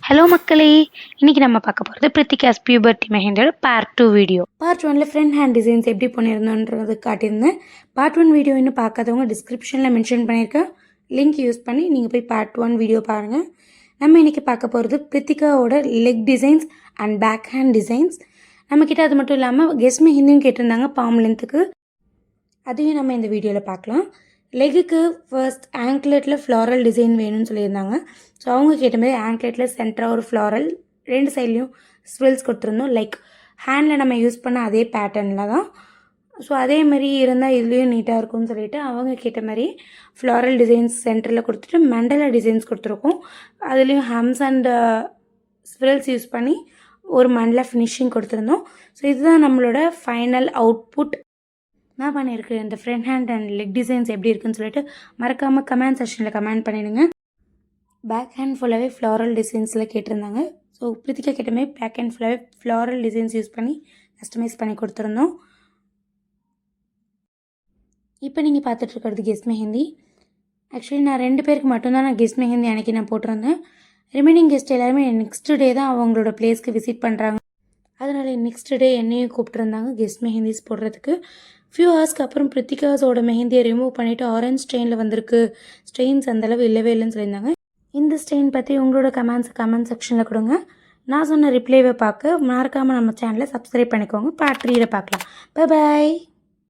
Hello மக்களே! இன்னைக்கு நம்ம பார்க்க போகிறது பிரித்திகாஸ் பியூபர்ட்டி மெஹந்தியோட பார்ட் 2 வீடியோ. பார்ட் 1ல ஃப்ரண்ட் ஹேண்ட் டிசைன்ஸ் எப்படி பண்ணியிருந்தோன்றது காட்டியிருந்தேன். பார்ட் 1 வீடியோ இன்னும் பார்க்காதவங்க டிஸ்கிரிப்ஷனில் மென்ஷன் பண்ணியிருக்கேன். லிங்க் யூஸ் பண்ணி நீங்கள் போய் பார்ட் 1 வீடியோ பாருங்கள். நம்ம இன்றைக்கி பார்க்க போகிறது பிரித்திகாவோட leg designs and back hand designs. நம்மக்கிட்ட அது மட்டும் இல்லாமல் கெஸ் மெஹந்தியும் கேட்டிருந்தாங்க பாம் லென்த்துக்கு. அதையும் நம்ம இந்த வீடியோவில் பார்க்கலாம். லெக்குக்கு ஃபர்ஸ்ட் ஆங்க்லெட்டில் ஃப்ளாரல் டிசைன் வேணும்னு சொல்லியிருந்தாங்க. ஸோ அவங்க கேட்ட மாதிரி ஆங்க்லெட்டில் சென்டராக ஒரு ஃப்ளாரல், ரெண்டு சைட்லேயும் ஸ்வெல்ஸ் கொடுத்துருந்தோம். லைக் ஹேண்டில் நம்ம யூஸ் பண்ண அதே பேட்டர்னில் தான். ஸோ அதே மாதிரி இருந்தால் இதுலேயும் நீட்டாக இருக்கும்னு சொல்லிட்டு அவங்க கேட்ட மாதிரி ஃப்ளாரல் டிசைன்ஸ் சென்டரில் கொடுத்துட்டு மண்டலா டிசைன்ஸ் கொடுத்துருக்கோம். அதுலேயும் ஹம்ஸ் அண்ட் ஸ்வெல்ஸ் யூஸ் பண்ணி ஒரு மண்டலா ஃபினிஷிங் கொடுத்துருந்தோம். ஸோ இதுதான் நம்மளோட ஃபைனல் அவுட்புட். நான் பண்ணியிருக்கேன். இந்த front hand and leg designs எப்படி இருக்குன்னு சொல்லிட்டு மறக்காமல் கமெண்ட் செக்ஷனில் கமெண்ட் பண்ணிடுங்க. பேக் ஹேண்ட் ஃபுல்லாகவே ஃப்ளாரல் டிசைன்ஸில் கேட்டிருந்தாங்க. ஸோ பிரித்திகா கேட்ட மாதிரி பேக் ஹேண்ட் ஃபுல்லாகவே ஃப்ளாரல் டிசைன்ஸ் யூஸ் பண்ணி கஸ்டமைஸ் பண்ணி கொடுத்துருந்தோம். இப்போ நீங்கள் பார்த்துட்ருக்கிறது கெஸ் மெஹந்தி. ஆக்சுவலி நான் 2 பேருக்கு மட்டும்தான் நான் கெஸ் மெஹந்தி அன்றைக்கி நான் போட்டிருந்தேன். ரிமைனிங் கெஸ்ட் எல்லாருமே நெக்ஸ்ட் டே தான் அவங்களோட பிளேஸ்க்கு விசிட் பண்ணுறாங்க. அதனால் நெக்ஸ்ட் டே என்னையும் கூப்பிட்டுருந்தாங்க கெஸ்ட் மெஹந்திஸ் போடுறதுக்கு. ஃபியூ ஹவர்ஸ்க்கு அப்புறம் பிரித்திகாஸோட மெஹந்தியை ரிமூவ் பண்ணிவிட்டு ஆரஞ்ச் ஸ்டெயினில் வந்திருக்கு, ஸ்டெயின்ஸ் அந்தளவு இல்லவே இல்லைன்னு சொல்லியிருந்தாங்க. இந்த ஸ்டெயின் பற்றி உங்களோட கமெண்ட் செக்ஷனில் கொடுங்க. நான் சொன்ன ரிப்ளைவை பார்க்க மறக்காமல் நம்ம சேனலை சப்ஸ்கிரைப் பண்ணிக்கோங்க. பார்ட் 3ல பார்க்கலாம். Bye bye.